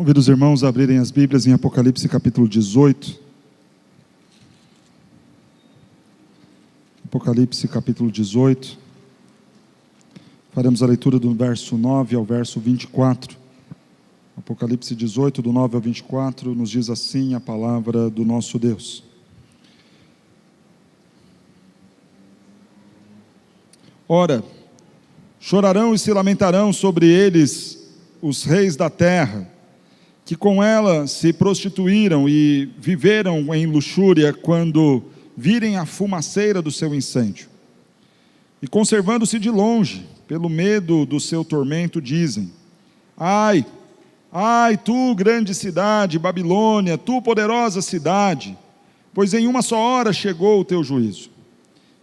Convido os irmãos a abrirem as Bíblias em Apocalipse capítulo 18. Apocalipse capítulo 18. Faremos a leitura do verso 9 ao verso 24. Apocalipse 18, do 9 ao 24, nos diz assim a palavra do nosso Deus. Ora, chorarão e se lamentarão sobre eles os reis da terra, que com ela se prostituíram e viveram em luxúria quando virem a fumaceira do seu incêndio. E conservando-se de longe, pelo medo do seu tormento, dizem: Ai, ai, tu grande cidade, Babilônia, tu poderosa cidade, pois em uma só hora chegou o teu juízo.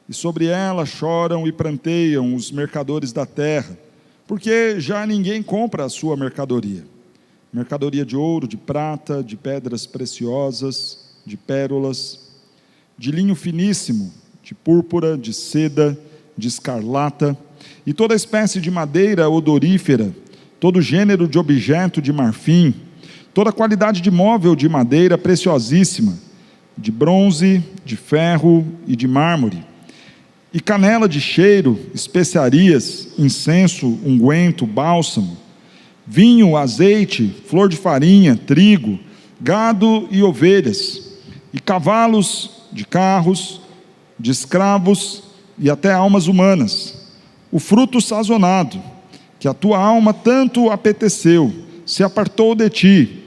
E sobre ela choram e pranteiam os mercadores da terra, porque já ninguém compra a sua mercadoria. Mercadoria de ouro, de prata, de pedras preciosas, de pérolas, de linho finíssimo, de púrpura, de seda, de escarlata, e toda espécie de madeira odorífera, todo gênero de objeto de marfim, toda qualidade de móvel de madeira preciosíssima, de bronze, de ferro e de mármore, e canela de cheiro, especiarias, incenso, unguento, bálsamo, vinho, azeite, flor de farinha, trigo, gado e ovelhas, e cavalos de carros, de escravos e até almas humanas, o fruto sazonado, que a tua alma tanto apeteceu, se apartou de ti,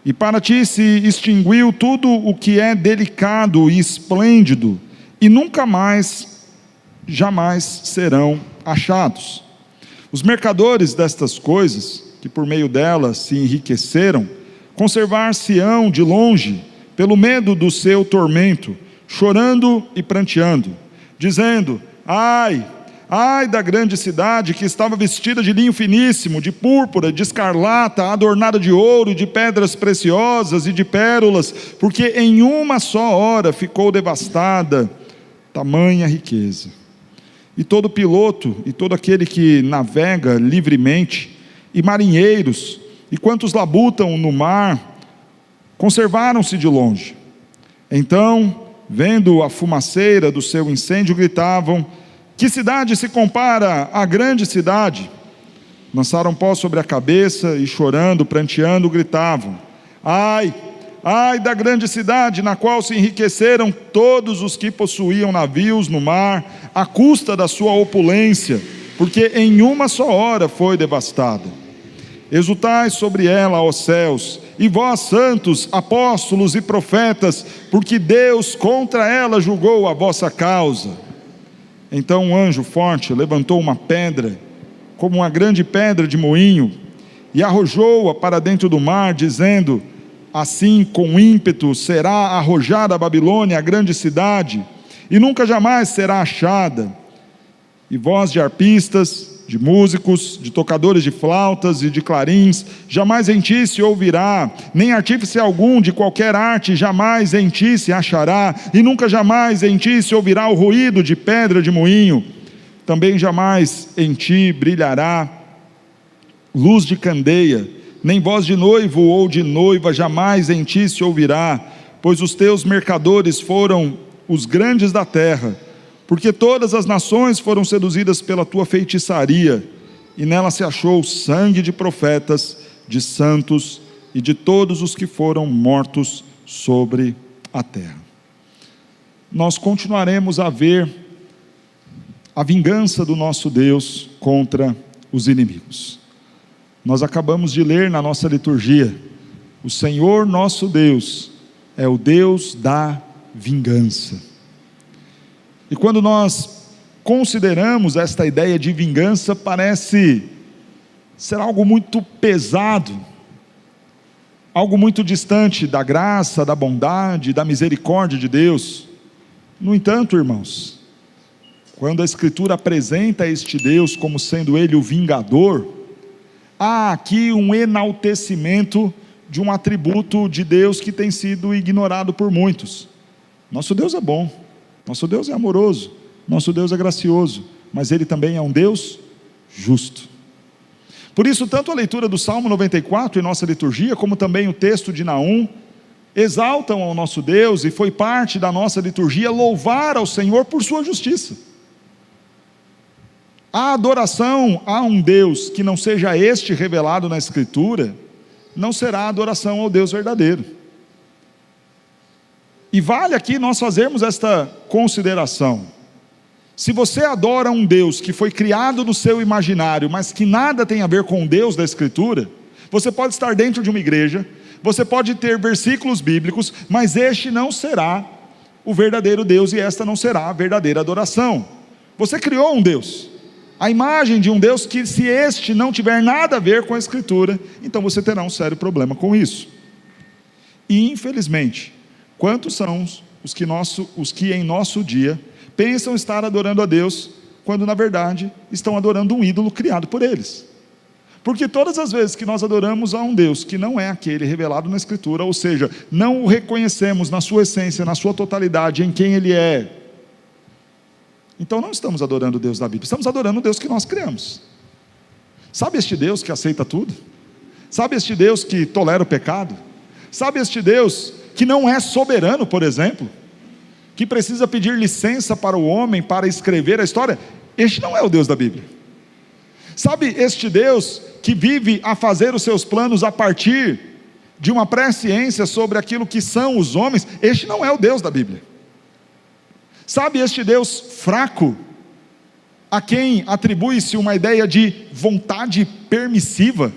e para ti se extinguiu tudo o que é delicado e esplêndido, e nunca mais, jamais serão achados. Os mercadores destas coisas, que por meio delas se enriqueceram, conservar-se-ão de longe, pelo medo do seu tormento, chorando e pranteando, dizendo: Ai, ai da grande cidade que estava vestida de linho finíssimo, de púrpura, de escarlata, adornada de ouro, de pedras preciosas e de pérolas, porque em uma só hora ficou devastada tamanha riqueza. E todo piloto e todo aquele que navega livremente, e marinheiros, e quantos labutam no mar, conservaram-se de longe. Então, vendo a fumaceira do seu incêndio, gritavam: Que cidade se compara à grande cidade? Lançaram pó sobre a cabeça e chorando, pranteando, gritavam: Ai, ai da grande cidade, na qual se enriqueceram todos os que possuíam navios no mar, à custa da sua opulência, porque em uma só hora foi devastada. Exultai sobre ela, ó céus, e vós, santos, apóstolos e profetas, porque Deus contra ela julgou a vossa causa. Então um anjo forte levantou uma pedra, como uma grande pedra de moinho, e arrojou-a para dentro do mar, dizendo: Assim, com ímpeto, será arrojada a Babilônia, a grande cidade, e nunca jamais será achada. E voz de arpistas, de músicos, de tocadores de flautas e de clarins, jamais em ti se ouvirá, nem artífice algum de qualquer arte jamais em ti se achará, e nunca jamais em ti se ouvirá o ruído de pedra de moinho. Também jamais em ti brilhará luz de candeia, nem voz de noivo ou de noiva jamais em ti se ouvirá, pois os teus mercadores foram os grandes da terra, porque todas as nações foram seduzidas pela tua feitiçaria, e nela se achou sangue de profetas, de santos e de todos os que foram mortos sobre a terra. Nós continuaremos a ver a vingança do nosso Deus contra os inimigos. Nós acabamos de ler na nossa liturgia: o Senhor nosso Deus é o Deus da vingança. E quando nós consideramos esta ideia de vingança, parece ser algo muito pesado, algo muito distante da graça, da bondade, da misericórdia de Deus. No entanto, irmãos, quando a Escritura apresenta este Deus como sendo Ele o vingador, há aqui um enaltecimento de um atributo de Deus que tem sido ignorado por muitos. Nosso Deus é bom, nosso Deus é amoroso, nosso Deus é gracioso, mas Ele também é um Deus justo. Por isso, tanto a leitura do Salmo 94 em nossa liturgia, como também o texto de Naum, exaltam ao nosso Deus, e foi parte da nossa liturgia louvar ao Senhor por sua justiça. A adoração a um Deus que não seja este revelado na Escritura, não será adoração ao Deus verdadeiro. E vale aqui nós fazermos esta consideração. Se você adora um Deus que foi criado no seu imaginário, mas que nada tem a ver com o Deus da Escritura, você pode estar dentro de uma igreja, você pode ter versículos bíblicos, mas este não será o verdadeiro Deus, e esta não será a verdadeira adoração. Você criou um Deus, a imagem de um Deus que, se este não tiver nada a ver com a Escritura, então você terá um sério problema com isso. E infelizmente, quantos são os que em nosso dia pensam estar adorando a Deus, quando na verdade estão adorando um ídolo criado por eles? Porque todas as vezes que nós adoramos a um Deus que não é aquele revelado na Escritura, ou seja, não o reconhecemos na sua essência, na sua totalidade, em quem Ele é, então não estamos adorando o Deus da Bíblia, estamos adorando o Deus que nós criamos. Sabe este Deus que aceita tudo? Sabe este Deus que tolera o pecado? Sabe este Deus que não é soberano, por exemplo, que precisa pedir licença para o homem para escrever a história? Este não é o Deus da Bíblia. Sabe este Deus que vive a fazer os seus planos a partir de uma presciência sobre aquilo que são os homens? Este não é o Deus da Bíblia. Sabe este Deus fraco, a quem atribui-se uma ideia de vontade permissiva,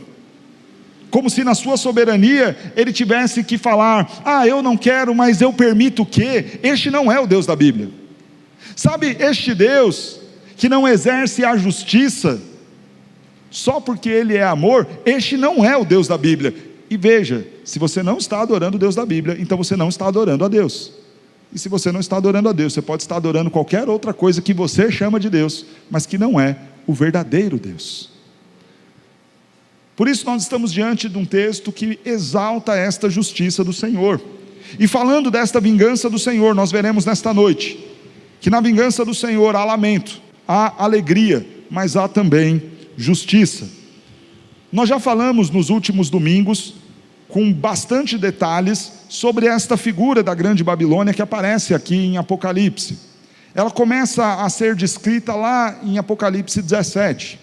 como se na sua soberania ele tivesse que falar: eu não quero, mas eu permito que? Este não é o Deus da Bíblia. Sabe este Deus que não exerce a justiça só porque Ele é amor? Este não é o Deus da Bíblia. E veja, se você não está adorando o Deus da Bíblia, então você não está adorando a Deus. E se você não está adorando a Deus, você pode estar adorando qualquer outra coisa que você chama de Deus, mas que não é o verdadeiro Deus. Por isso nós estamos diante de um texto que exalta esta justiça do Senhor. E falando desta vingança do Senhor, nós veremos nesta noite que na vingança do Senhor há lamento, há alegria, mas há também justiça. Nós já falamos nos últimos domingos, com bastante detalhes, sobre esta figura da grande Babilônia que aparece aqui em Apocalipse. Ela começa a ser descrita lá em Apocalipse 17.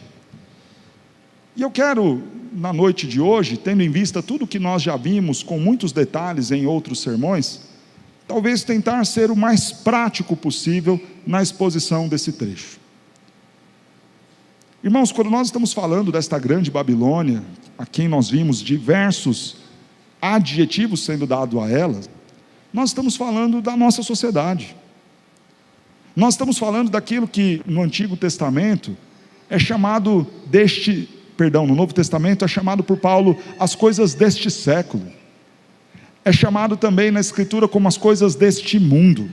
E eu quero, na noite de hoje, tendo em vista tudo que nós já vimos, com muitos detalhes em outros sermões, talvez tentar ser o mais prático possível na exposição desse trecho. Irmãos, quando nós estamos falando desta grande Babilônia, a quem nós vimos diversos adjetivos sendo dados a ela, nós estamos falando da nossa sociedade. Nós estamos falando daquilo que no Antigo Testamento é chamado no Novo Testamento é chamado por Paulo as coisas deste século. É chamado também na Escritura como as coisas deste mundo.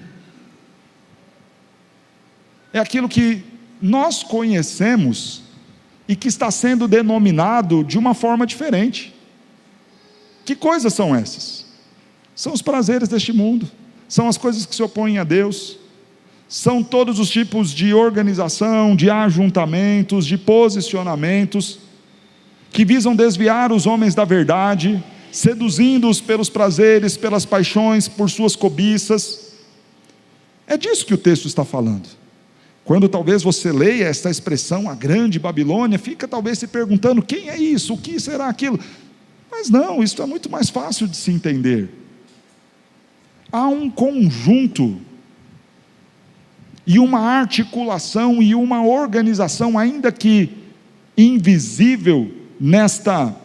É aquilo que nós conhecemos e que está sendo denominado de uma forma diferente. Que coisas são essas? São os prazeres deste mundo, são as coisas que se opõem a Deus, são todos os tipos de organização, de ajuntamentos, de posicionamentos, que visam desviar os homens da verdade, seduzindo-os pelos prazeres, pelas paixões, por suas cobiças. É disso que o texto está falando. Quando talvez você leia esta expressão, a grande Babilônia, fica talvez se perguntando: quem é isso? O que será aquilo? Mas não, isso é muito mais fácil de se entender. Há um conjunto e uma articulação e uma organização, ainda que invisível, nesta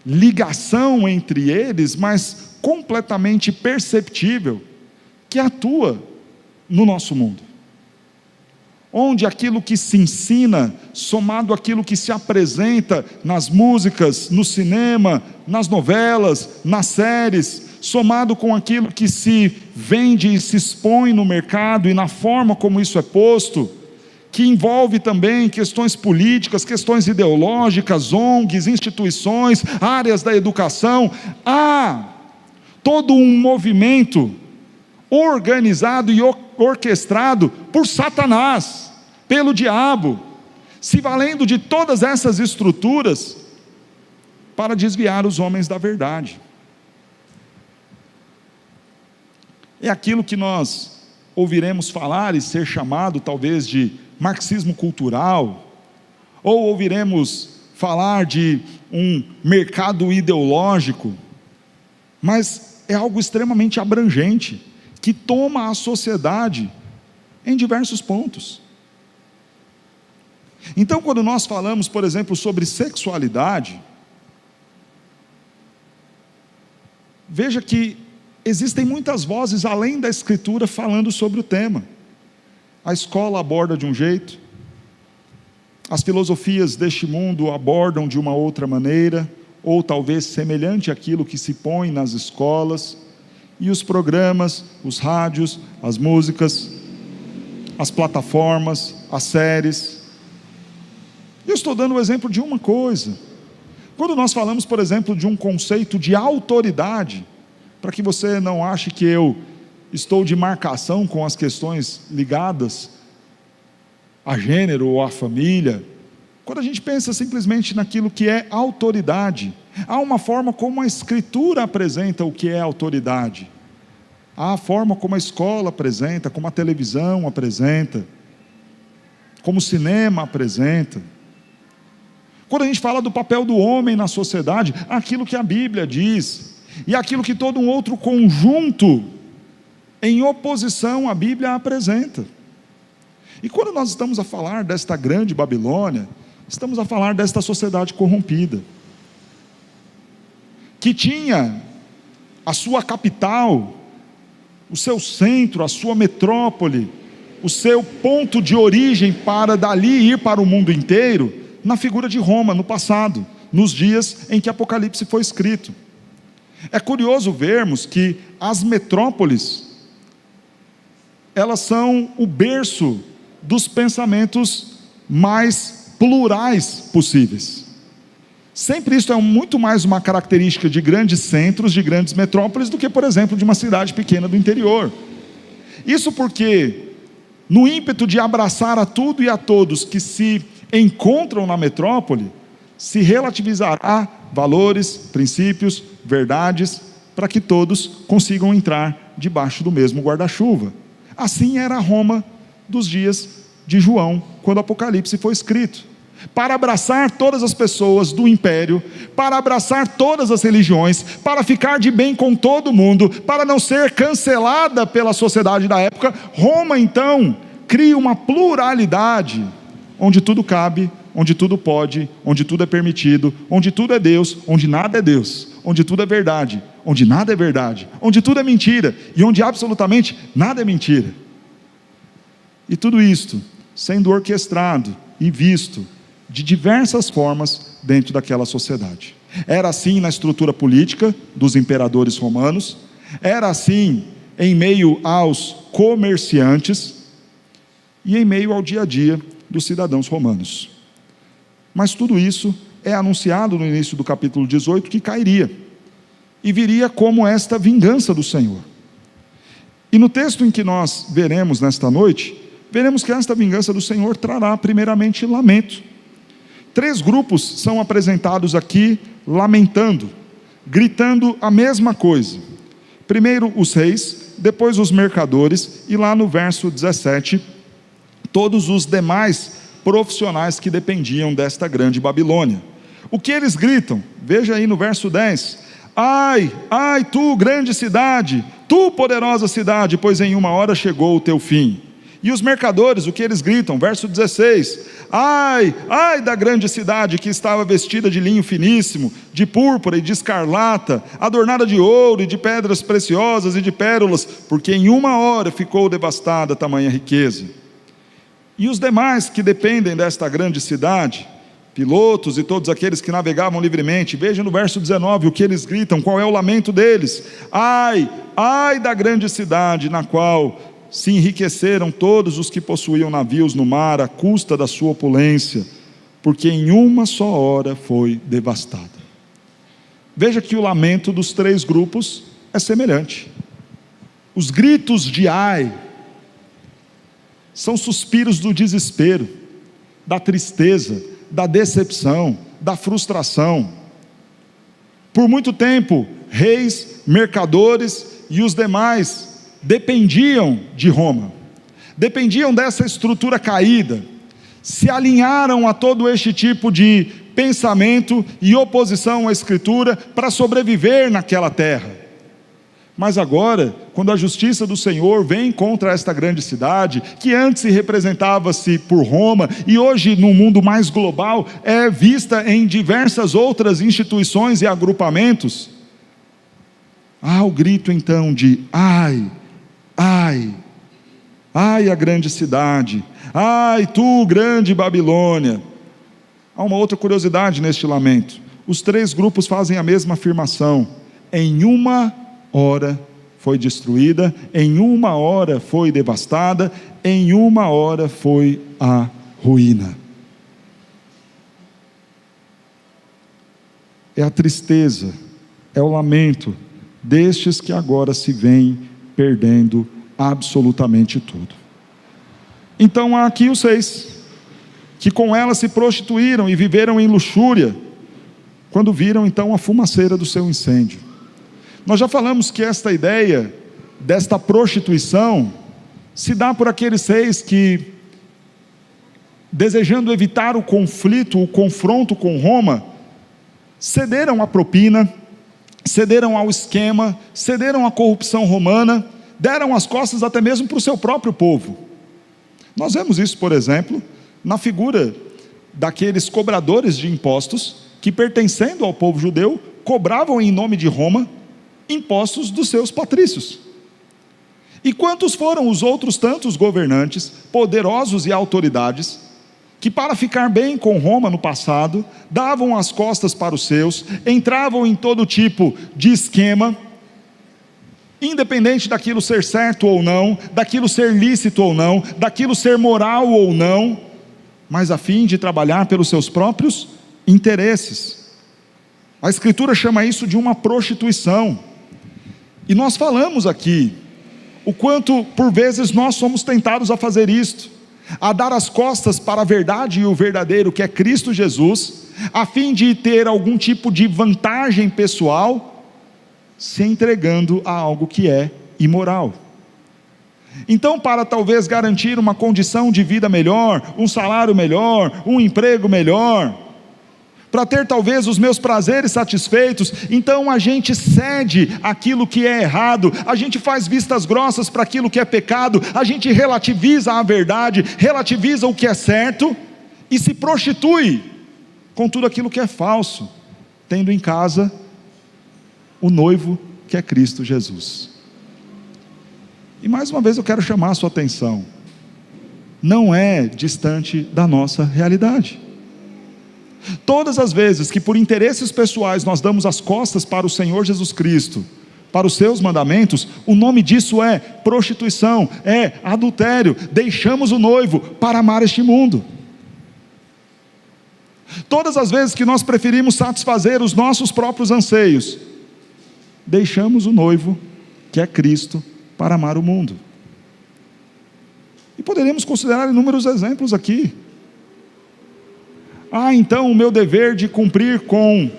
ligação entre eles, mas completamente perceptível, que atua no nosso mundo. Onde aquilo que se ensina, somado àquilo que se apresenta nas músicas, no cinema, nas novelas, nas séries, somado com aquilo que se vende e se expõe no mercado e na forma como isso é posto, que envolve também questões políticas, questões ideológicas, ONGs, instituições, áreas da educação, há todo um movimento organizado e orquestrado por Satanás, pelo diabo, se valendo de todas essas estruturas para desviar os homens da verdade. É aquilo que nós ouviremos falar e ser chamado talvez de marxismo cultural, ou ouviremos falar de um mercado ideológico, mas é algo extremamente abrangente, que toma a sociedade em diversos pontos. Então, quando nós falamos, por exemplo, sobre sexualidade, veja que existem muitas vozes além da Escritura falando sobre o tema. A escola aborda de um jeito, as filosofias deste mundo abordam de uma outra maneira, ou talvez semelhante àquilo que se põe nas escolas, e os programas, os rádios, as músicas, as plataformas, as séries. Eu estou dando o exemplo de uma coisa. Quando nós falamos, por exemplo, de um conceito de autoridade, para que você não ache que eu estou de marcação com as questões ligadas a gênero ou a família, quando a gente pensa simplesmente naquilo que é autoridade, há uma forma como a Escritura apresenta o que é autoridade, há a forma como a escola apresenta, como a televisão apresenta, como o cinema apresenta. Quando a gente fala do papel do homem na sociedade, aquilo que a Bíblia diz, e aquilo que todo um outro conjunto em oposição à Bíblia apresenta. E quando nós estamos a falar desta grande Babilônia, estamos a falar desta sociedade corrompida, que tinha a sua capital, o seu centro, a sua metrópole, o seu ponto de origem para dali ir para o mundo inteiro, na figura de Roma, no passado, nos dias em que Apocalipse foi escrito. É curioso vermos que as metrópoles, elas são o berço dos pensamentos mais plurais possíveis. Sempre isso é muito mais uma característica de grandes centros, de grandes metrópoles, do que, por exemplo, de uma cidade pequena do interior. Isso porque, no ímpeto de abraçar a tudo e a todos que se encontram na metrópole, se relativizará valores, princípios, verdades, para que todos consigam entrar debaixo do mesmo guarda-chuva. Assim era Roma dos dias de João, quando o Apocalipse foi escrito. Para abraçar todas as pessoas do império, para abraçar todas as religiões, para ficar de bem com todo mundo, para não ser cancelada pela sociedade da época, Roma então cria uma pluralidade, onde tudo cabe, onde tudo pode, onde tudo é permitido, onde tudo é Deus, onde nada é Deus, onde tudo é verdade, onde nada é verdade, onde tudo é mentira, e onde absolutamente nada é mentira. E tudo isto sendo orquestrado e visto de diversas formas dentro daquela sociedade. Era assim na estrutura política dos imperadores romanos, era assim em meio aos comerciantes e em meio ao dia a dia dos cidadãos romanos. Mas tudo isso é anunciado no início do capítulo 18 que cairia e viria como esta vingança do Senhor. E no texto em que nós veremos nesta noite, veremos que esta vingança do Senhor trará primeiramente lamento. 3 grupos são apresentados aqui lamentando, gritando a mesma coisa. Primeiro os reis, depois os mercadores, e lá no verso 17, todos os demais profissionais que dependiam desta grande Babilônia. O que eles gritam? Veja aí no verso 10: ai, ai, tu grande cidade, tu poderosa cidade, pois em uma hora chegou o teu fim. E os mercadores, o que eles gritam? Verso 16: ai, ai da grande cidade que estava vestida de linho finíssimo, de púrpura e de escarlata, adornada de ouro e de pedras preciosas e de pérolas, porque em uma hora ficou devastada tamanha riqueza. E os demais que dependem desta grande cidade, pilotos e todos aqueles que navegavam livremente, veja no verso 19 o que eles gritam, qual é o lamento deles: ai, ai da grande cidade na qual se enriqueceram todos os que possuíam navios no mar à custa da sua opulência, porque em uma só hora foi devastada. Veja que o lamento dos 3 grupos é semelhante. Os gritos de ai são suspiros do desespero, da tristeza, da decepção, da frustração. Por muito tempo, reis, mercadores e os demais dependiam de Roma, dependiam dessa estrutura caída, se alinharam a todo este tipo de pensamento e oposição à Escritura para sobreviver naquela terra. Mas agora, quando a justiça do Senhor vem contra esta grande cidade, que antes representava-se por Roma, e hoje no mundo mais global, é vista em diversas outras instituições e agrupamentos, há o grito então de ai, ai, ai a grande cidade, ai tu grande Babilônia. Há uma outra curiosidade neste lamento: os três grupos fazem a mesma afirmação: em uma hora foi destruída, em uma hora foi devastada, em uma hora foi a ruína. É a tristeza, é o lamento destes que agora se veem perdendo absolutamente tudo. Então há aqui os 6, que com ela se prostituíram e viveram em luxúria, quando viram então a fumaceira do seu incêndio. Nós já falamos que esta ideia desta prostituição se dá por aqueles 6 que, desejando evitar o conflito, o confronto com Roma, cederam à propina, cederam ao esquema, cederam à corrupção romana, deram as costas até mesmo para o seu próprio povo. Nós vemos isso, por exemplo, na figura daqueles cobradores de impostos que, pertencendo ao povo judeu, cobravam em nome de Roma impostos dos seus patrícios. E quantos foram os outros tantos governantes, poderosos e autoridades, que para ficar bem com Roma no passado, davam as costas para os seus, entravam em todo tipo de esquema, independente daquilo ser certo ou não, daquilo ser lícito ou não, daquilo ser moral ou não, mas a fim de trabalhar pelos seus próprios interesses. A Escritura chama isso de uma prostituição. E nós falamos aqui o quanto por vezes nós somos tentados a fazer isto, a dar as costas para a verdade e o verdadeiro, que é Cristo Jesus, a fim de ter algum tipo de vantagem pessoal, se entregando a algo que é imoral. Então, para talvez garantir uma condição de vida melhor, um salário melhor, um emprego melhor, para ter talvez os meus prazeres satisfeitos, então a gente cede aquilo que é errado, a gente faz vistas grossas para aquilo que é pecado, a gente relativiza a verdade, relativiza o que é certo, e se prostitui com tudo aquilo que é falso, tendo em casa o noivo que é Cristo Jesus. E mais uma vez eu quero chamar a sua atenção, não é distante da nossa realidade. Todas as vezes que por interesses pessoais nós damos as costas para o Senhor Jesus Cristo, para os seus mandamentos, o nome disso é prostituição, é adultério. Deixamos o noivo para amar este mundo. Todas as vezes que nós preferimos satisfazer os nossos próprios anseios, deixamos o noivo, que é Cristo, para amar o mundo. E poderíamos considerar inúmeros exemplos aqui. Então o meu dever de cumprir com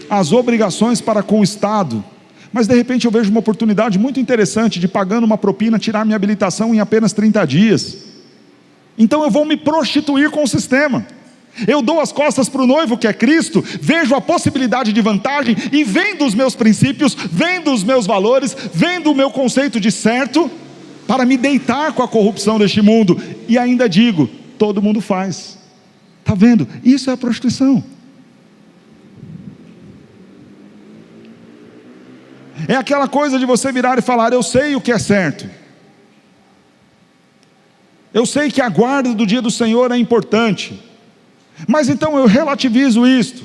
as obrigações para com o Estado, mas de repente eu vejo uma oportunidade muito interessante de, pagando uma propina, tirar minha habilitação em apenas 30 dias, então eu vou me prostituir com o sistema. Eu dou as costas para o noivo que é Cristo, vejo a possibilidade de vantagem, e vendo os meus princípios, vendo os meus valores, vendo o meu conceito de certo, para me deitar com a corrupção deste mundo, e ainda digo, todo mundo faz. Está vendo? Isso é a prostituição. É aquela coisa de você virar e falar: eu sei o que é certo, eu sei que a guarda do dia do Senhor é importante, mas então eu relativizo isto,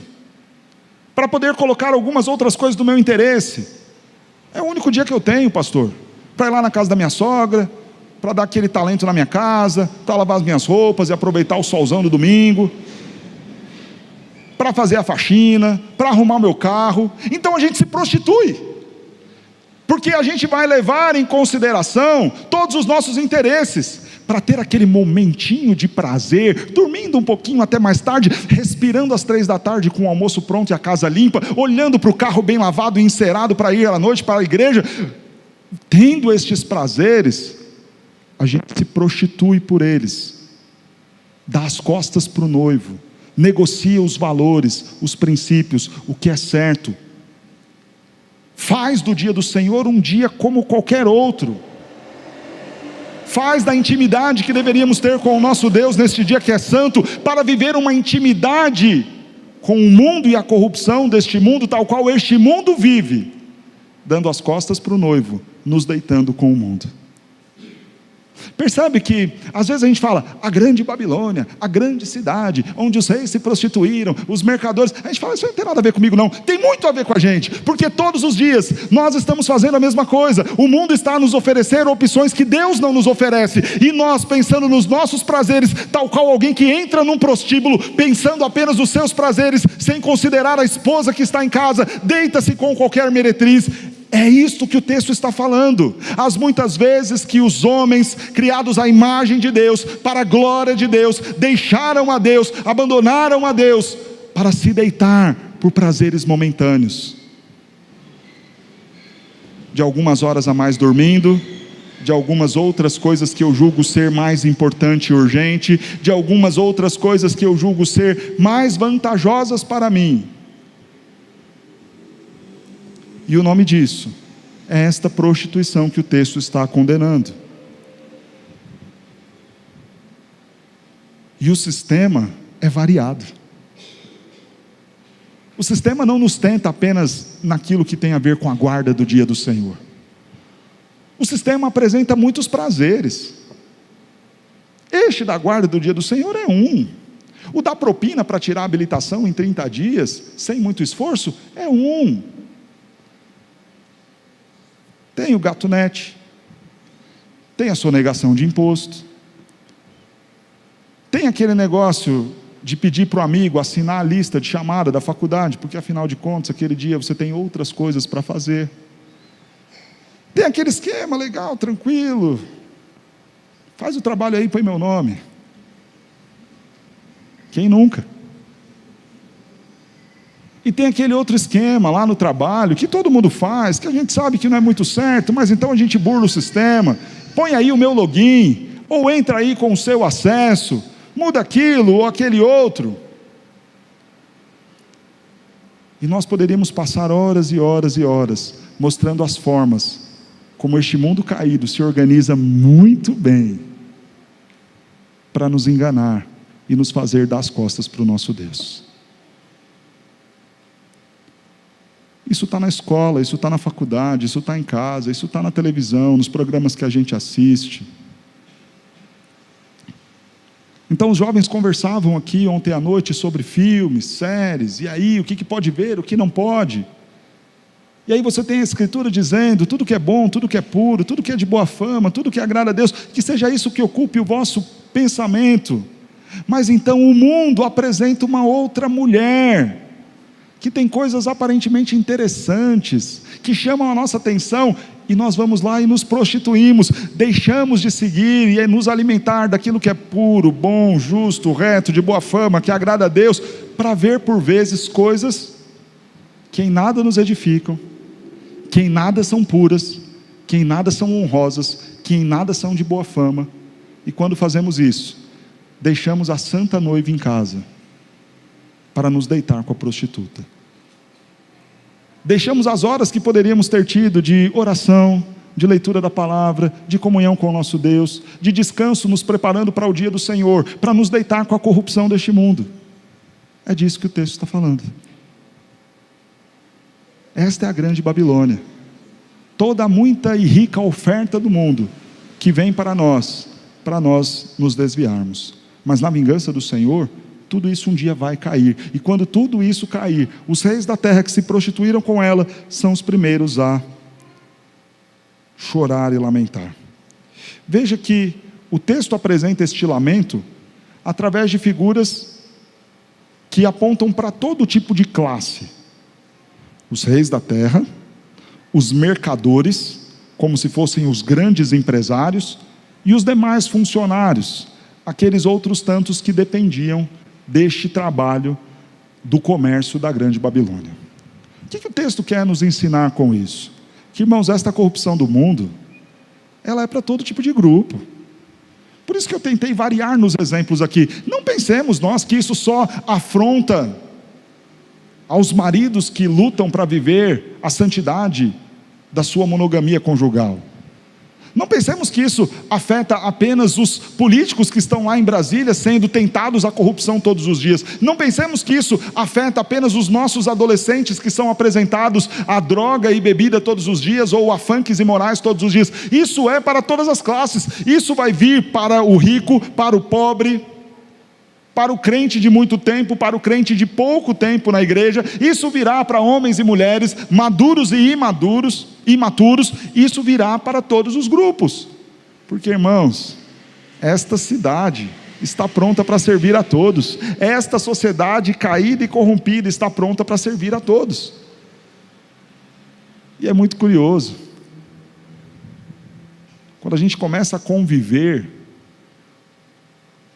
para poder colocar algumas outras coisas do meu interesse. É o único dia que eu tenho, pastor, para ir lá na casa da minha sogra, para dar aquele talento na minha casa, para lavar as minhas roupas e aproveitar o solzão do domingo, para fazer a faxina, para arrumar o meu carro. Então a gente se prostitui, porque a gente vai levar em consideração todos os nossos interesses, para ter aquele momentinho de prazer, dormindo um pouquinho até mais tarde, respirando às 3 da tarde com o almoço pronto e a casa limpa, olhando para o carro bem lavado e encerado para ir à noite para a igreja, tendo estes prazeres, a gente se prostitui por eles, dá as costas para o noivo, negocia os valores, os princípios, o que é certo, faz do dia do Senhor um dia como qualquer outro, faz da intimidade que deveríamos ter com o nosso Deus neste dia que é santo, para viver uma intimidade com o mundo e a corrupção deste mundo, tal qual este mundo vive, dando as costas para o noivo, nos deitando com o mundo. Percebe que às vezes a gente fala, a grande Babilônia, a grande cidade, onde os reis se prostituíram, os mercadores, a gente fala, isso não tem nada a ver comigo não, tem muito a ver com a gente, porque todos os dias nós estamos fazendo a mesma coisa, o mundo está a nos oferecer opções que Deus não nos oferece, e nós pensando nos nossos prazeres, tal qual alguém que entra num prostíbulo, pensando apenas nos seus prazeres, sem considerar a esposa que está em casa, deita-se com qualquer meretriz. É isto que o texto está falando. As muitas vezes que os homens, criados à imagem de Deus, para a glória de Deus, deixaram a Deus, abandonaram a Deus, para se deitar por prazeres momentâneos, de algumas horas a mais dormindo, de algumas outras coisas que eu julgo ser mais importante e urgente, de algumas outras coisas que eu julgo ser mais vantajosas para mim. E o nome disso é esta prostituição que o texto está condenando. E o sistema é variado. O sistema não nos tenta apenas naquilo que tem a ver com a guarda do dia do Senhor. O sistema apresenta muitos prazeres. Este da guarda do dia do Senhor é um. O da propina para tirar a habilitação em 30 dias, sem muito esforço, é um. Tem o gatunete, tem a sonegação de imposto, tem aquele negócio de pedir para o amigo assinar a lista de chamada da faculdade, porque afinal de contas, aquele dia você tem outras coisas para fazer. Tem aquele esquema legal, tranquilo, faz o trabalho aí, põe meu nome. Quem nunca? E tem aquele outro esquema lá no trabalho, que todo mundo faz, que a gente sabe que não é muito certo, mas então a gente burla o sistema, põe aí o meu login, ou entra aí com o seu acesso, muda aquilo ou aquele outro. E nós poderíamos passar horas e horas e horas, mostrando as formas, como este mundo caído se organiza muito bem, para nos enganar, e nos fazer dar as costas para o nosso Deus. Isso está na escola, isso está na faculdade, isso está em casa, isso está na televisão, nos programas que a gente assiste. Então os jovens conversavam aqui ontem à noite sobre filmes, séries, e aí o que pode ver, o que não pode. E aí você tem a Escritura dizendo, tudo que é bom, tudo que é puro, tudo que é de boa fama, tudo que agrada a Deus, que seja isso que ocupe o vosso pensamento. Mas então o mundo apresenta uma outra mulher, que tem coisas aparentemente interessantes, que chamam a nossa atenção, e nós vamos lá e nos prostituímos, deixamos de seguir e nos alimentar daquilo que é puro, bom, justo, reto, de boa fama, que agrada a Deus, para ver por vezes coisas que em nada nos edificam, que em nada são puras, que em nada são honrosas, que em nada são de boa fama. E quando fazemos isso, deixamos a santa noiva em casa, para nos deitar com a prostituta. Deixamos as horas que poderíamos ter tido de oração, de leitura da palavra, de comunhão com o nosso Deus, de descanso, nos preparando para o dia do Senhor, para nos deitar com a corrupção deste mundo. É disso que o texto está falando. Esta é a grande Babilônia. Toda a muita e rica oferta do mundo, que vem para nós nos desviarmos. Mas na vingança do Senhor, tudo isso um dia vai cair, e quando tudo isso cair, os reis da terra que se prostituíram com ela, são os primeiros a chorar e lamentar. Veja que o texto apresenta este lamento, através de figuras que apontam para todo tipo de classe, os reis da terra, os mercadores, como se fossem os grandes empresários, E os demais funcionários, aqueles outros tantos que dependiam deste trabalho do comércio da grande Babilônia. O que o texto quer nos ensinar com isso? Que, irmãos, esta corrupção do mundo, ela é para todo tipo de grupo. Por isso que eu tentei variar nos exemplos aqui. Não pensemos nós que isso só afronta aos maridos que lutam para viver a santidade da sua monogamia conjugal. Não pensemos que isso afeta apenas os políticos que estão lá em Brasília sendo tentados à corrupção todos os dias. Não pensemos que isso afeta apenas os nossos adolescentes que são apresentados a droga e bebida todos os dias ou a funks imorais todos os dias. Isso é para todas as classes. Isso vai vir para o rico, para o pobre, para o crente de muito tempo, para o crente de pouco tempo na igreja. Isso virá para homens e mulheres, maduros e imaturos. Isso virá para todos os grupos. Porque, irmãos, esta cidade está pronta para servir a todos. Esta sociedade caída e corrompida está pronta para servir a todos. E é muito curioso. Quando a gente começa a conviver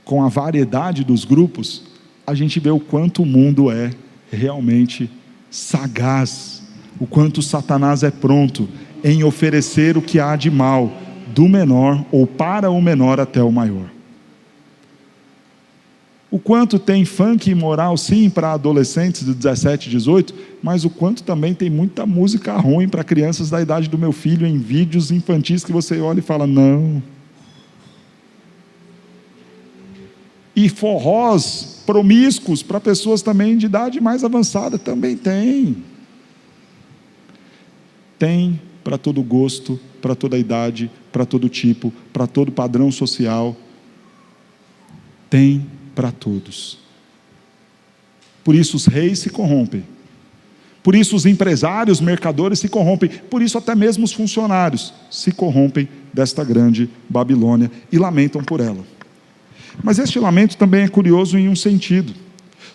com a variedade dos grupos, a gente vê o quanto o mundo é realmente sagaz, o quanto Satanás é pronto em oferecer o que há de mal, do menor ou para o menor até o maior. O quanto tem funk imoral, sim, para adolescentes de 17, 18, mas o quanto também tem muita música ruim para crianças da idade do meu filho, em vídeos infantis que você olha e fala, não. E forrós promíscuos para pessoas também de idade mais avançada, também tem. Tem para todo gosto, para toda idade, para todo tipo, para todo padrão social. Tem para todos. Por isso os reis se corrompem. Por isso os empresários, mercadores se corrompem. Por isso até mesmo os funcionários se corrompem desta grande Babilônia e lamentam por ela. Mas este lamento também é curioso em um sentido.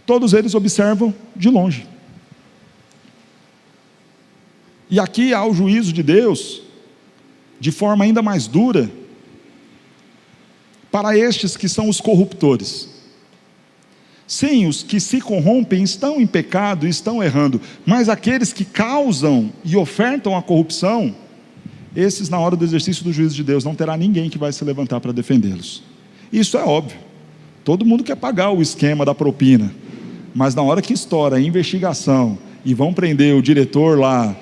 Todos eles observam de longe. E aqui há o juízo de Deus, de forma ainda mais dura, para estes que são os corruptores. Sim, os que se corrompem estão em pecado, estão errando, mas aqueles que causam e ofertam a corrupção, esses na hora do exercício do juízo de Deus, não terá ninguém que vai se levantar para defendê-los. Isso é óbvio, todo mundo quer pagar o esquema da propina, mas na hora que estoura a investigação e vão prender o diretor lá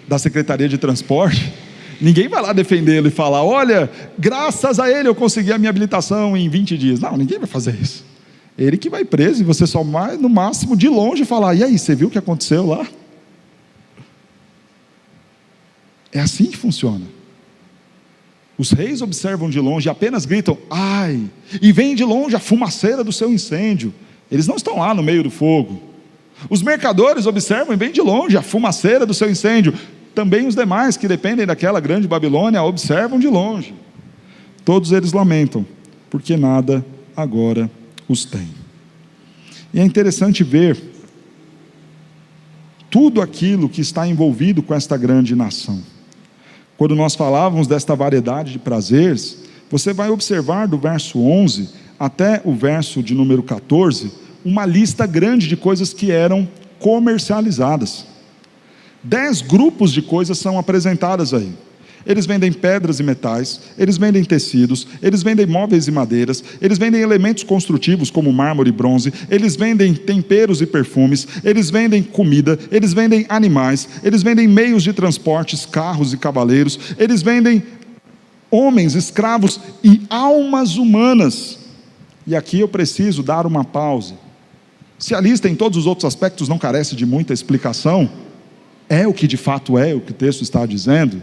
da Secretaria de Transporte, ninguém vai lá defendê-lo e falar, olha, graças a ele eu consegui a minha habilitação em 20 dias, não, ninguém vai fazer isso, ele que vai preso e você só vai no máximo de longe falar, e aí, você viu o que aconteceu lá? É assim que funciona. Os reis observam de longe e apenas gritam, ai, e vem de longe a fumaceira do seu incêndio. Eles não estão lá no meio do fogo. Os mercadores observam e vem de longe a fumaceira do seu incêndio. Também os demais que dependem daquela grande Babilônia observam de longe. Todos eles lamentam, porque nada agora os tem. E é interessante ver tudo aquilo que está envolvido com esta grande nação. Quando nós falávamos desta variedade de prazeres, você vai observar do verso 11 até o verso de número 14, uma lista grande de coisas que eram comercializadas. 10 grupos de coisas são apresentadas aí. Eles vendem pedras e metais, eles vendem tecidos, eles vendem móveis e madeiras, eles vendem elementos construtivos como mármore e bronze, eles vendem temperos e perfumes, eles vendem comida, eles vendem animais, eles vendem meios de transportes, carros e cavaleiros, eles vendem homens, escravos e almas humanas. E aqui eu preciso dar uma pausa. Se a lista em todos os outros aspectos não carece de muita explicação, é o que de fato é o que o texto está dizendo.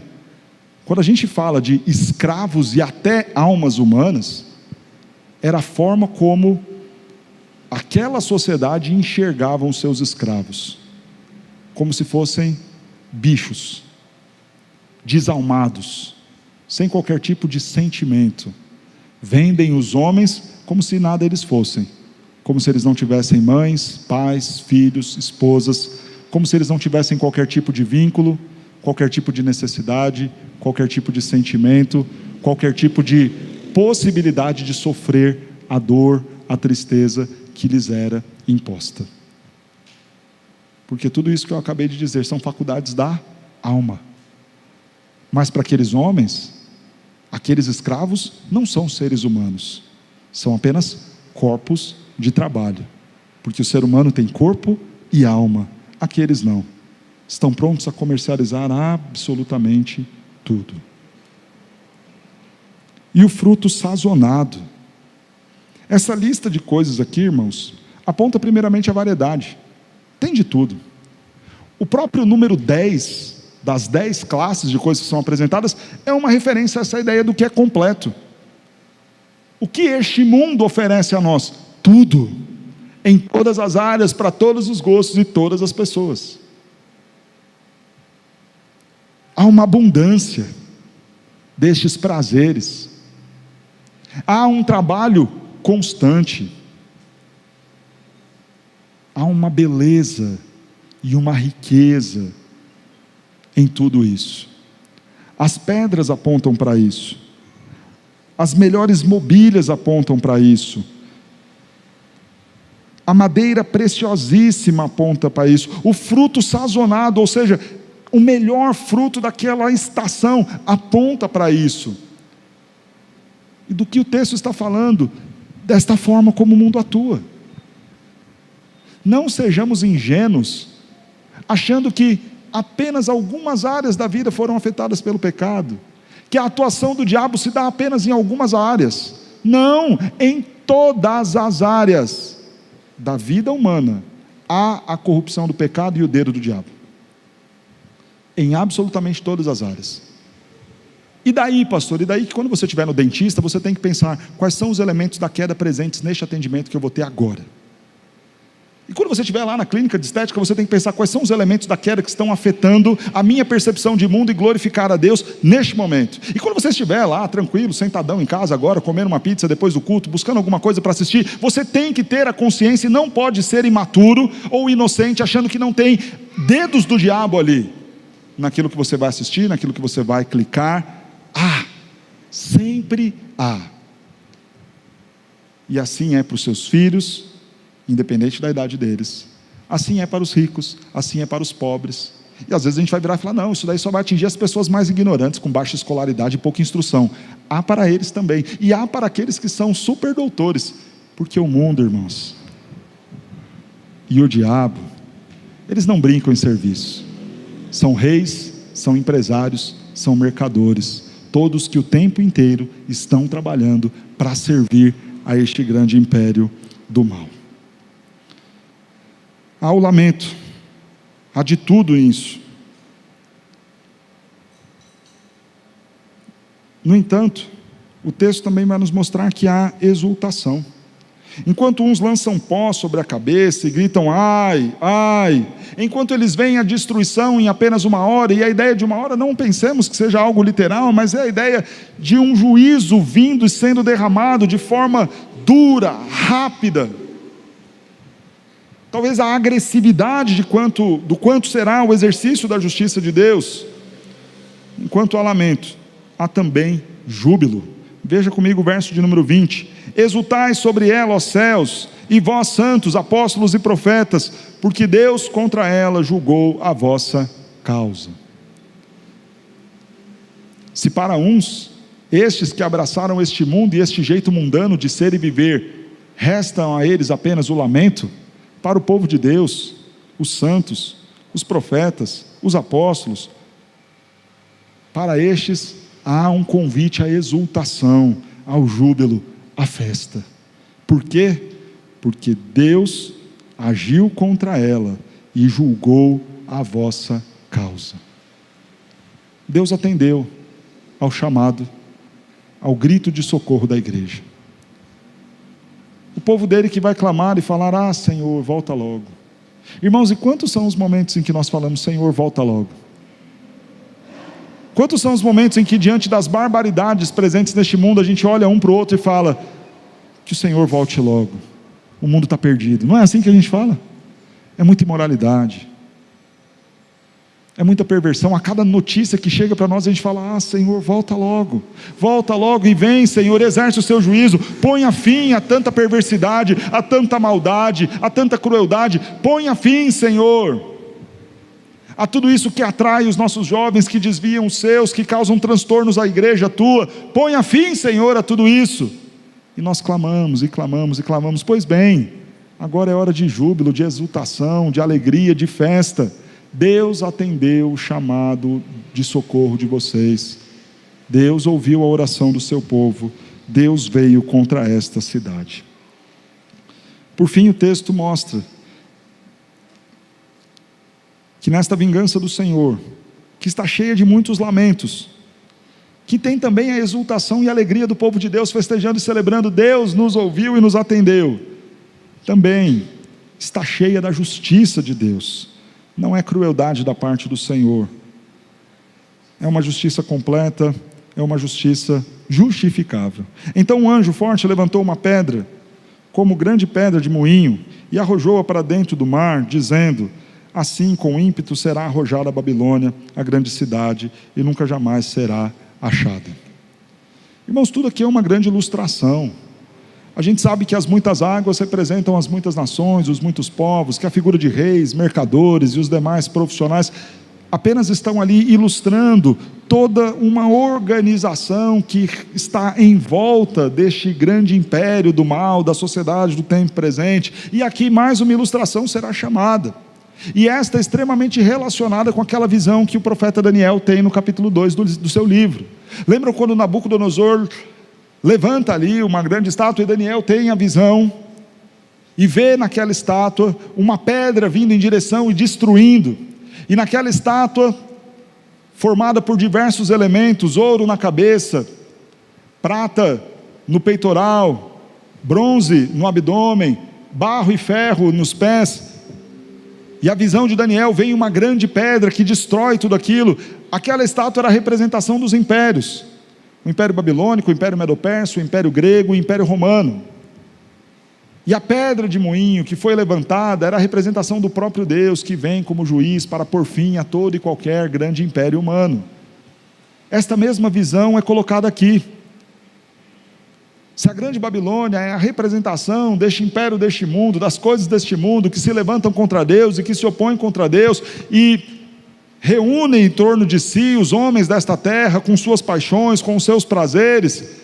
Quando a gente fala de escravos e até almas humanas, era a forma como aquela sociedade enxergava os seus escravos, como se fossem bichos, desalmados, sem qualquer tipo de sentimento. Vendem os homens como se nada eles fossem, como se eles não tivessem mães, pais, filhos, esposas, como se eles não tivessem qualquer tipo de vínculo, qualquer tipo de necessidade, qualquer tipo de sentimento, qualquer tipo de possibilidade de sofrer a dor, a tristeza que lhes era imposta. Porque tudo isso que eu acabei de dizer são faculdades da alma. Mas para aqueles homens, aqueles escravos não são seres humanos, são apenas corpos de trabalho. Porque o ser humano tem corpo e alma, aqueles não. Estão prontos a comercializar absolutamente tudo. E o fruto sazonado. Essa lista de coisas aqui, irmãos, aponta primeiramente a variedade. Tem de tudo. O próprio número 10, das 10 classes de coisas que são apresentadas, é uma referência a essa ideia do que é completo. O que este mundo oferece a nós? Tudo. Em todas as áreas, para todos os gostos e todas as pessoas. Há uma abundância destes prazeres. Há um trabalho constante. Há uma beleza e uma riqueza em tudo isso. As pedras apontam para isso. As melhores mobílias apontam para isso. A madeira preciosíssima aponta para isso. O fruto sazonado, ou seja, o melhor fruto daquela estação, aponta para isso. E do que o texto está falando? Desta forma como o mundo atua. Não sejamos ingênuos, achando que apenas algumas áreas da vida foram afetadas pelo pecado, que a atuação do diabo se dá apenas em algumas áreas. Não, em todas as áreas da vida humana há a corrupção do pecado e o dedo do diabo. Em absolutamente todas as áreas. E daí, pastor, e daí que quando você estiver no dentista, você tem que pensar quais são os elementos da queda presentes neste atendimento que eu vou ter agora. E quando você estiver lá na clínica de estética, você tem que pensar quais são os elementos da queda que estão afetando a minha percepção de mundo e glorificar a Deus neste momento. E quando você estiver lá, tranquilo, sentadão em casa agora, comendo uma pizza depois do culto, buscando alguma coisa para assistir, você tem que ter a consciência e não pode ser imaturo ou inocente, achando que não tem dedos do diabo ali, naquilo que você vai assistir, naquilo que você vai clicar. Sempre há. E assim é para os seus filhos, independente da idade deles. Assim é para os ricos, assim é para os pobres. E às vezes a gente vai virar e falar, não, isso daí só vai atingir as pessoas mais ignorantes, com baixa escolaridade e pouca instrução. Há para eles também, e há para aqueles que são superdoutores, porque o mundo, irmãos, e o diabo, eles não brincam em serviço. São reis, são empresários, são mercadores, todos que o tempo inteiro estão trabalhando para servir a este grande império do mal. Há o lamento, há de tudo isso. No entanto, o texto também vai nos mostrar que há exultação. Enquanto uns lançam pó sobre a cabeça e gritam ai, ai, enquanto eles veem a destruição em apenas uma hora, e a ideia de uma hora não pensemos que seja algo literal, mas é a ideia de um juízo vindo e sendo derramado de forma dura, rápida. Talvez a agressividade do quanto será o exercício da justiça de Deus. Enquanto há lamento, há também júbilo. Veja comigo o verso de número 20. Exultai sobre ela, ó céus, e vós santos, apóstolos e profetas, porque Deus contra ela julgou a vossa causa. Se para uns, estes que abraçaram este mundo e este jeito mundano de ser e viver, restam a eles apenas o lamento, para o povo de Deus, os santos, os profetas, os apóstolos, para estes há um convite à exultação, ao júbilo, à festa. Por quê? Porque Deus agiu contra ela e julgou a vossa causa. Deus atendeu ao chamado, ao grito de socorro da igreja. O povo dele que vai clamar e falar, ah Senhor, volta logo. Irmãos, e quantos são os momentos em que nós falamos, Senhor, volta logo? Quantos são os momentos em que diante das barbaridades presentes neste mundo, a gente olha um para o outro e fala, que o Senhor volte logo, o mundo está perdido. Não é assim que a gente fala? É muita imoralidade, É muita perversão. A cada notícia que chega para nós, a gente fala: Senhor, volta logo e vem, Senhor, exerce o seu juízo, ponha fim a tanta perversidade, a tanta maldade, a tanta crueldade, ponha fim, Senhor, a tudo isso que atrai os nossos jovens, que desviam os seus, que causam transtornos à igreja tua, ponha fim, Senhor, a tudo isso. E nós clamamos e clamamos e clamamos. Pois bem, agora é hora de júbilo, de exultação, de alegria, de festa. Deus atendeu o chamado de socorro de vocês. Deus ouviu a oração do seu povo. Deus veio contra esta cidade. Por fim, o texto mostra que nesta vingança do Senhor, que está cheia de muitos lamentos, que tem também a exultação e a alegria do povo de Deus festejando e celebrando: Deus nos ouviu e nos atendeu, também está cheia da justiça de Deus. Não é crueldade da parte do Senhor, é uma justiça completa, é uma justiça justificável. Então um anjo forte levantou uma pedra, como grande pedra de moinho, e arrojou-a para dentro do mar, dizendo: assim com ímpeto será arrojada a Babilônia, a grande cidade, e nunca jamais será achada. Irmãos, tudo aqui é uma grande ilustração. A gente sabe que as muitas águas representam as muitas nações, os muitos povos, que a figura de reis, mercadores e os demais profissionais apenas estão ali ilustrando toda uma organização que está em volta deste grande império do mal, da sociedade do tempo presente. E aqui mais uma ilustração será chamada. E esta é extremamente relacionada com aquela visão que o profeta Daniel tem no capítulo 2 do seu livro. Lembram quando Nabucodonosor levanta ali uma grande estátua e Daniel tem a visão e vê naquela estátua uma pedra vindo em direção e destruindo, e naquela estátua formada por diversos elementos: ouro na cabeça, prata no peitoral, bronze no abdômen, barro e ferro nos pés. E a visão de Daniel vem uma grande pedra que destrói tudo aquilo. Aquela estátua era a representação dos impérios: o Império Babilônico, o Império Medo-Persa, o Império Grego, o Império Romano. E a pedra de moinho que foi levantada era a representação do próprio Deus, que vem como juiz para pôr fim a todo e qualquer grande império humano. Esta mesma visão é colocada aqui. Se a grande Babilônia é a representação deste império deste mundo, das coisas deste mundo, que se levantam contra Deus e que se opõem contra Deus, e reúnem em torno de si os homens desta terra, com suas paixões, com os seus prazeres,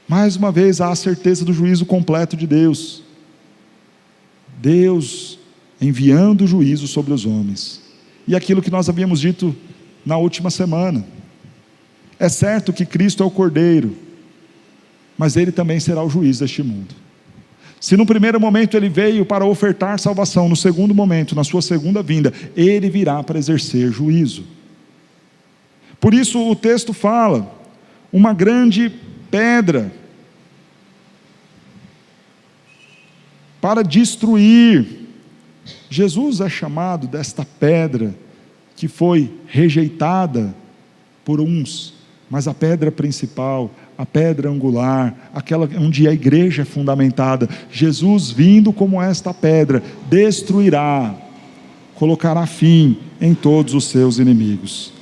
mais uma vez há a certeza do juízo completo de Deus. Deus enviando o juízo sobre os homens. E aquilo que nós havíamos dito na última semana: é certo que Cristo é o Cordeiro, mas Ele também será o juiz deste mundo. Se no primeiro momento Ele veio para ofertar salvação, no segundo momento, na sua segunda vinda, Ele virá para exercer juízo. Por isso o texto fala: uma grande pedra para destruir. Jesus é chamado desta pedra que foi rejeitada por uns, mas a pedra principal, a pedra angular, aquela onde a igreja é fundamentada, Jesus vindo como esta pedra, destruirá, colocará fim em todos os seus inimigos.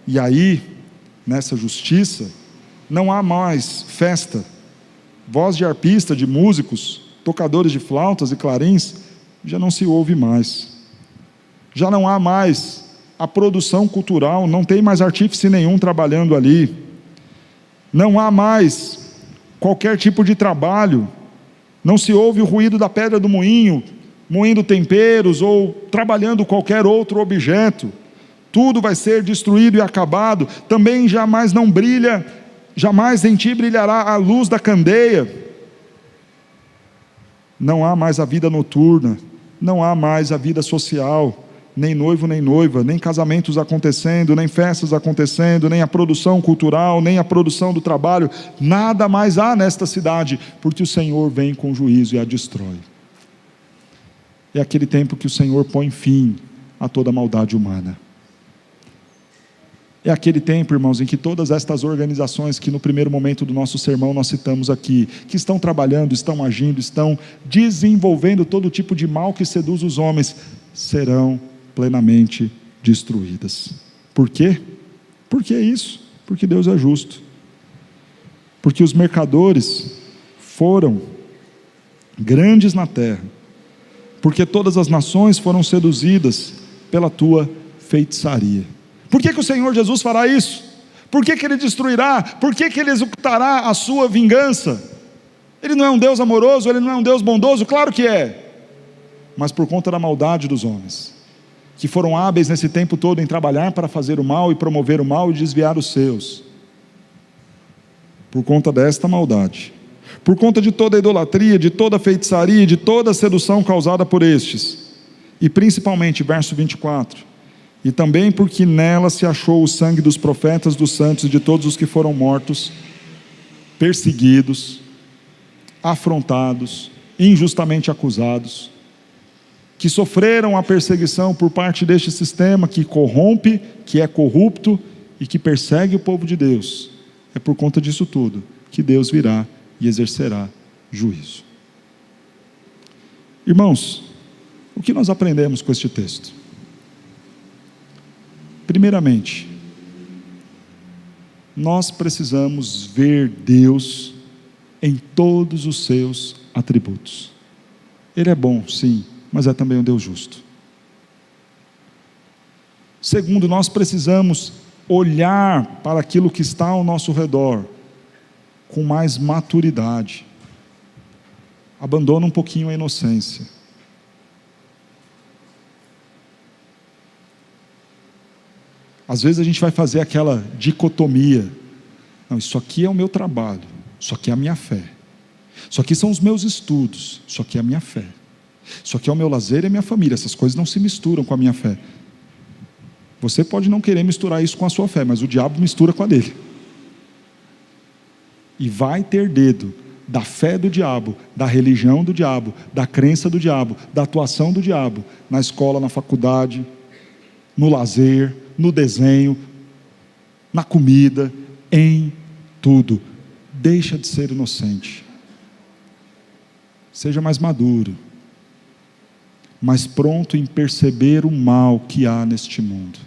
E aí, nessa justiça, não há mais festa, voz de arpista, de músicos, tocadores de flautas e clarins, já não se ouve mais. Já não há mais a produção cultural, não tem mais artífice nenhum trabalhando ali. Não há mais qualquer tipo de trabalho, não se ouve o ruído da pedra do moinho, moendo temperos ou trabalhando qualquer outro objeto. Tudo vai ser destruído e acabado. Também jamais não brilha, jamais em ti brilhará a luz da candeia. Não há mais a vida noturna, não há mais a vida social, nem noivo nem noiva, nem casamentos acontecendo, nem festas acontecendo, nem a produção cultural, nem a produção do trabalho. Nada mais há nesta cidade, porque o Senhor vem com juízo e a destrói. É aquele tempo que o Senhor põe fim a toda maldade humana. É aquele tempo, irmãos, em que todas estas organizações que no primeiro momento do nosso sermão nós citamos aqui, que estão trabalhando, estão agindo, estão desenvolvendo todo tipo de mal que seduz os homens, serão plenamente destruídas. Por quê? Por que isso? Porque Deus é justo. Porque os mercadores foram grandes na terra. Porque todas as nações foram seduzidas pela tua feitiçaria. Por que o Senhor Jesus fará isso? Por que Ele destruirá? Por que Ele executará a sua vingança? Ele não é um Deus amoroso, Ele não é um Deus bondoso? Claro que é. Mas por conta da maldade dos homens, que foram hábeis nesse tempo todo em trabalhar para fazer o mal e promover o mal e desviar os seus. Por conta desta maldade, por conta de toda a idolatria, de toda a feitiçaria, de toda a sedução causada por estes, e principalmente, verso 24, e também porque nela se achou o sangue dos profetas, dos santos e de todos os que foram mortos, perseguidos, afrontados, injustamente acusados, que sofreram a perseguição por parte deste sistema que corrompe, que é corrupto e que persegue o povo de Deus. É por conta disso tudo que Deus virá e exercerá juízo. Irmãos, o que nós aprendemos com este texto? Primeiramente, nós precisamos ver Deus em todos os seus atributos. Ele é bom, sim, mas é também um Deus justo. Segundo, nós precisamos olhar para aquilo que está ao nosso redor com mais maturidade. Abandona um pouquinho a inocência. Às vezes a gente vai fazer aquela dicotomia. Não, isso aqui é o meu trabalho, isso aqui é a minha fé. Isso aqui são os meus estudos, isso aqui é a minha fé. Isso aqui é o meu lazer e a minha família. Essas coisas não se misturam com a minha fé. Você pode não querer misturar isso com a sua fé, mas o diabo mistura com a dele. E vai ter dedo da fé do diabo, da religião do diabo, da crença do diabo, da atuação do diabo, na escola, na faculdade, no lazer, no desenho, na comida, em tudo. Deixa de ser inocente. Seja mais maduro, mais pronto em perceber o mal que há neste mundo.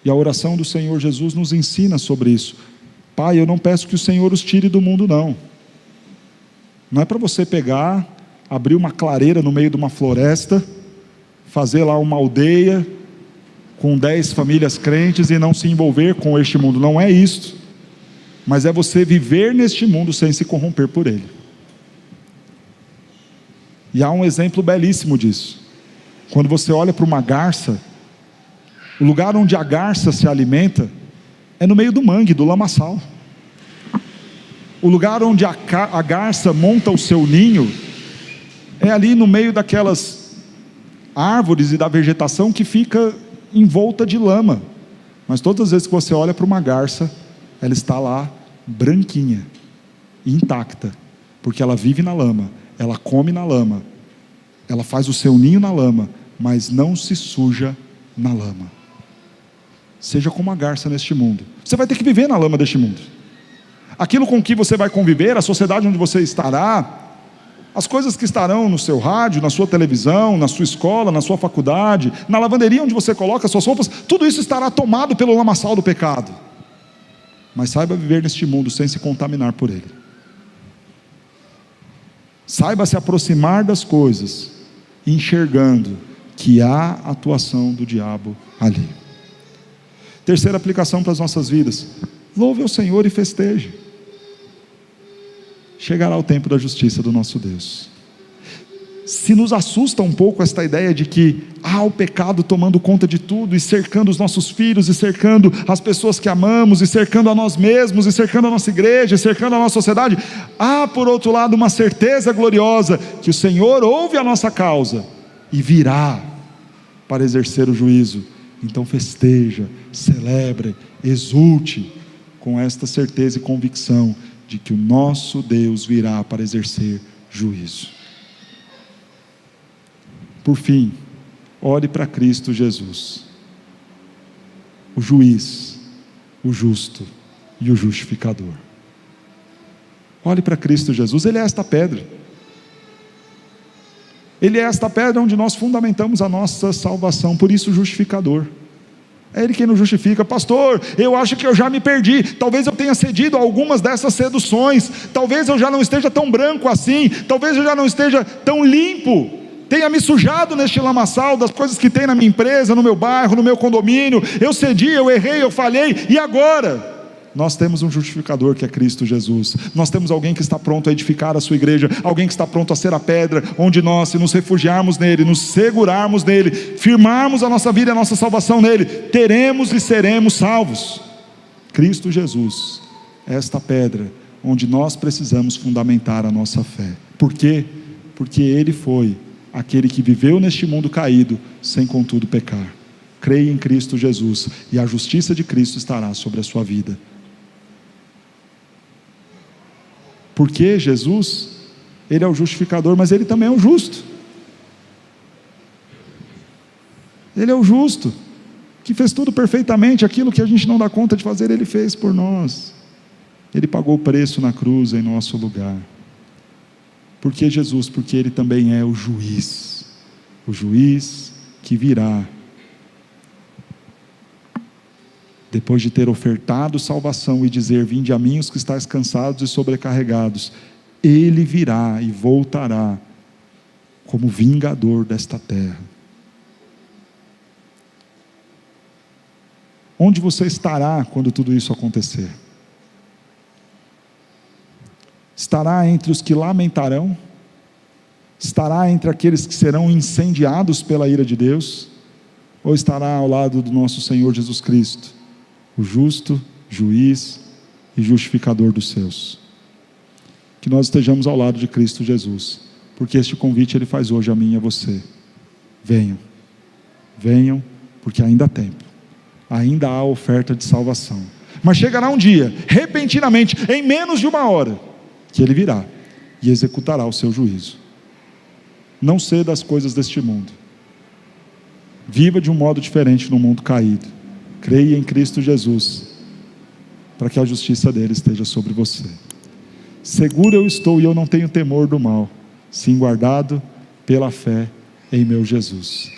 E a oração do Senhor Jesus nos ensina sobre isso. Pai, eu não peço que o Senhor os tire do mundo, não. Não é para você pegar, abrir uma clareira no meio de uma floresta, fazer lá uma aldeia com 10 famílias crentes e não se envolver com este mundo. Não é isso. Mas é você viver neste mundo sem se corromper por ele. E há um exemplo belíssimo disso. Quando você olha para uma garça, o lugar onde a garça se alimenta é no meio do mangue, do lamaçal. O lugar onde a garça monta o seu ninho é ali no meio daquelas árvores e da vegetação que fica envolta de lama. Mas todas as vezes que você olha para uma garça, ela está lá branquinha, intacta, porque ela vive na lama, ela come na lama, ela faz o seu ninho na lama, mas não se suja na lama. Seja como a garça neste mundo. Você vai ter que viver na lama deste mundo. Aquilo com que você vai conviver, a sociedade onde você estará, as coisas que estarão no seu rádio, na sua televisão, na sua escola, na sua faculdade, na lavanderia onde você coloca as suas roupas, tudo isso estará tomado pelo lamaçal do pecado. Mas saiba viver neste mundo sem se contaminar por ele. Saiba se aproximar das coisas, enxergando que há atuação do diabo ali. Terceira aplicação para as nossas vidas: louve ao Senhor e festeje. Chegará o tempo da justiça do nosso Deus. Se nos assusta um pouco esta ideia de que há o pecado tomando conta de tudo, e cercando os nossos filhos, e cercando as pessoas que amamos, e cercando a nós mesmos, e cercando a nossa igreja, e cercando a nossa sociedade, há por outro lado uma certeza gloriosa, que o Senhor ouve a nossa causa, e virá para exercer o juízo. Então festeja, celebre, exulte, com esta certeza e convicção, de que o nosso Deus virá para exercer juízo. Por fim, olhe para Cristo Jesus, o juiz, o justo e o justificador. Olhe para Cristo Jesus, Ele é esta pedra. Ele é esta pedra onde nós fundamentamos a nossa salvação, por isso justificador. É Ele quem nos justifica. Pastor, eu acho que eu já me perdi, talvez eu tenha cedido a algumas dessas seduções, talvez eu já não esteja tão branco assim, talvez eu já não esteja tão limpo, tenha me sujado neste lamaçal das coisas que tem na minha empresa, no meu bairro, no meu condomínio. Eu cedi, eu errei, eu falhei, e agora? Nós temos um justificador que é Cristo Jesus. Nós temos alguém que está pronto a edificar a sua igreja, alguém que está pronto a ser a pedra, onde nós, se nos refugiarmos nele, nos segurarmos nele, firmarmos a nossa vida e a nossa salvação nele, teremos e seremos salvos. Cristo Jesus é esta pedra onde nós precisamos fundamentar a nossa fé. Por quê? Porque Ele foi aquele que viveu neste mundo caído, sem contudo pecar. Creia em Cristo Jesus, e a justiça de Cristo estará sobre a sua vida. Porque Jesus, Ele é o justificador, mas Ele também é o justo. Ele é o justo, que fez tudo perfeitamente, aquilo que a gente não dá conta de fazer, Ele fez por nós. Ele pagou o preço na cruz em nosso lugar. Por que Jesus? Porque Ele também é o juiz que virá, depois de ter ofertado salvação e dizer: vinde a mim os que estáis cansados e sobrecarregados, Ele virá e voltará como vingador desta terra. Onde você estará quando tudo isso acontecer? Estará entre os que lamentarão? Estará entre aqueles que serão incendiados pela ira de Deus? Ou estará ao lado do nosso Senhor Jesus Cristo, o justo, juiz e justificador dos seus? Que nós estejamos ao lado de Cristo Jesus, porque este convite Ele faz hoje a mim e a você. Venham, venham, porque ainda há tempo, ainda há oferta de salvação. Mas chegará um dia, repentinamente, em menos de uma hora, que Ele virá e executará o seu juízo. Não ceda às coisas deste mundo, viva de um modo diferente no mundo caído. Creia em Cristo Jesus, para que a justiça dele esteja sobre você. Seguro eu estou e eu não tenho temor do mal, sim guardado pela fé em meu Jesus.